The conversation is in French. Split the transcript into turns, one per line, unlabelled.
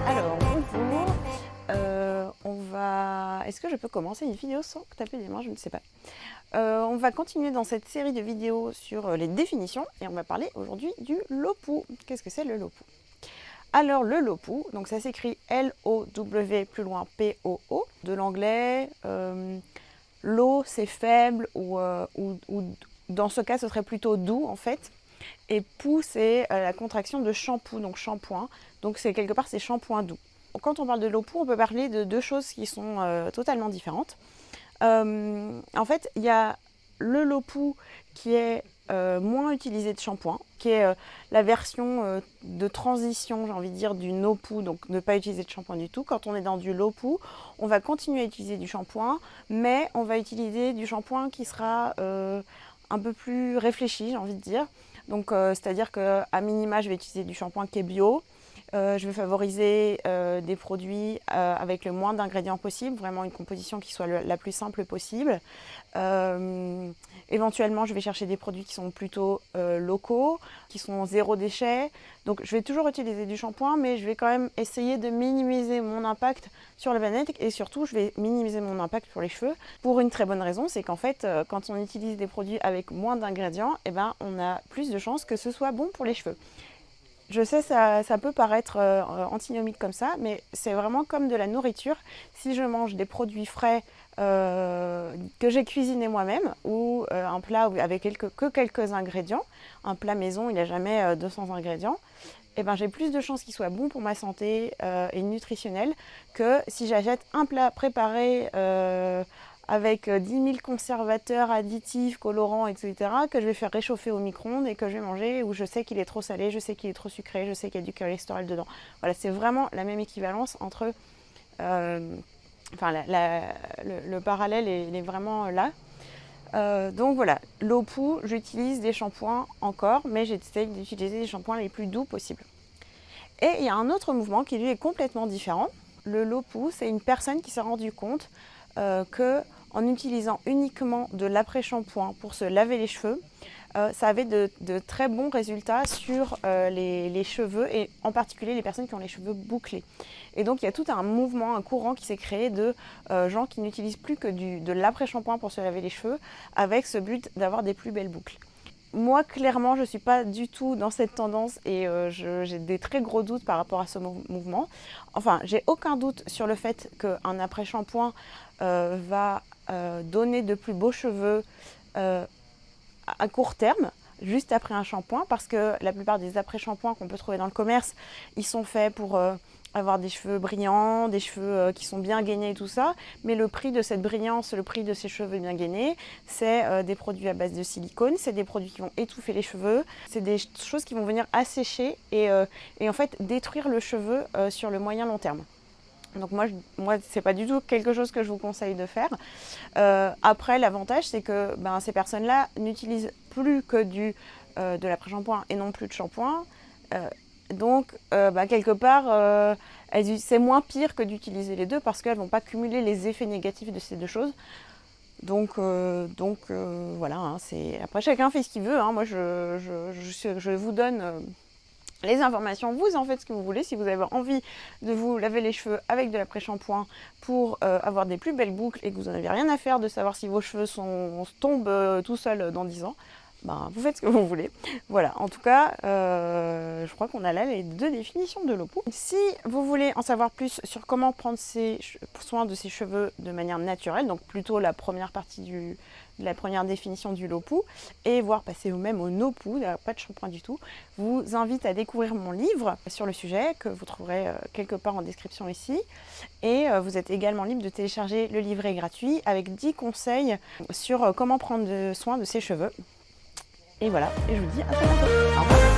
Alors, bonjour. Est-ce que je peux commencer une vidéo sans taper des mains? Je ne sais pas. On va continuer dans cette série de vidéos sur les définitions et on va parler aujourd'hui du LOPU. Qu'est-ce que c'est le LOPU? Alors, le LOPU, donc ça s'écrit L-O-W plus loin P-O-O, de l'anglais. Low, c'est faible ou dans ce cas, ce serait plutôt doux en fait. Et pou, c'est la contraction de shampoo, donc shampoing. Donc c'est quelque part, c'est shampoing doux. Quand on parle de LOPU, on peut parler de deux choses qui sont totalement différentes. En fait, il y a le LOPU qui est moins utilisé de shampoing, qui est la version de transition, j'ai envie de dire, du NO-POU, donc ne pas utiliser de shampoing du tout. Quand on est dans du LOPU, on va continuer à utiliser du shampoing, mais on va utiliser du shampoing qui sera un peu plus réfléchi, j'ai envie de dire. Donc, c'est-à-dire qu'à minima, je vais utiliser du shampoing qui est bio. Je vais favoriser des produits avec le moins d'ingrédients possible, vraiment une composition qui soit la plus simple possible. Éventuellement, je vais chercher des produits qui sont plutôt locaux, qui sont zéro déchet. Donc, je vais toujours utiliser du shampoing, mais je vais quand même essayer de minimiser mon impact sur la planète et surtout, je vais minimiser mon impact pour les cheveux pour une très bonne raison, c'est qu'en fait, quand on utilise des produits avec moins d'ingrédients, eh ben, on a plus de chances que ce soit bon pour les cheveux. Je sais, ça peut paraître antinomique comme ça, mais c'est vraiment comme de la nourriture. Si je mange des produits frais que j'ai cuisinés moi-même, ou un plat avec que quelques ingrédients, un plat maison, il n'a jamais 200 ingrédients, eh ben, j'ai plus de chances qu'il soit bon pour ma santé et nutritionnel que si j'achète un plat préparé avec 10 000 conservateurs, additifs, colorants, etc., que je vais faire réchauffer au micro-ondes et que je vais manger, où je sais qu'il est trop salé, je sais qu'il est trop sucré, je sais qu'il y a du cholestérol dedans. Voilà, c'est vraiment la même équivalence entre... le parallèle est vraiment là. Donc voilà, LOPU, j'utilise des shampoings encore, mais j'essaye d'utiliser des shampoings les plus doux possibles. Et il y a un autre mouvement qui lui est complètement différent. Le LOPU, c'est une personne qui s'est rendu compte qu'en utilisant uniquement de l'après-shampoing pour se laver les cheveux, ça avait de très bons résultats sur les cheveux et en particulier les personnes qui ont les cheveux bouclés. Et donc il y a tout un mouvement, un courant qui s'est créé de gens qui n'utilisent plus que de l'après-shampoing pour se laver les cheveux avec ce but d'avoir des plus belles boucles. Moi, clairement, je ne suis pas du tout dans cette tendance et j'ai des très gros doutes par rapport à ce mouvement. Enfin, j'ai aucun doute sur le fait qu'un après-shampoing va donner de plus beaux cheveux à court terme, juste après un shampoing, parce que la plupart des après-shampoings qu'on peut trouver dans le commerce, ils sont faits pour avoir des cheveux brillants, des cheveux qui sont bien gainés et tout ça, mais le prix de cette brillance, le prix de ces cheveux bien gainés, c'est des produits à base de silicone, c'est des produits qui vont étouffer les cheveux, c'est des choses qui vont venir assécher et en fait détruire le cheveu sur le moyen long terme. Donc moi c'est pas du tout quelque chose que je vous conseille de faire. Après, l'avantage, c'est que ces personnes-là n'utilisent plus que de l'après-shampoing et non plus de shampoing. Donc, quelque part, c'est moins pire que d'utiliser les deux parce qu'elles ne vont pas cumuler les effets négatifs de ces deux choses. Donc voilà, hein, après chacun fait ce qu'il veut. Hein. Moi, je vous donne les informations, vous en faites ce que vous voulez. Si vous avez envie de vous laver les cheveux avec de l'après-shampoing pour avoir des plus belles boucles et que vous n'en avez rien à faire de savoir si vos cheveux tombent tout seuls dans 10 ans, vous faites ce que vous voulez. Voilà, en tout cas, je crois qu'on a là les deux définitions de LOPU. Si vous voulez en savoir plus sur comment prendre soin de ses cheveux de manière naturelle, donc plutôt la première partie de la première définition du LOPU, et voir passer vous-même au NO-POU, pas de shampoing du tout, je vous invite à découvrir mon livre sur le sujet, que vous trouverez quelque part en description ici. Et vous êtes également libre de télécharger le livret gratuit avec 10 conseils sur comment prendre soin de ses cheveux. Et voilà, et je vous dis à très bientôt. Au revoir.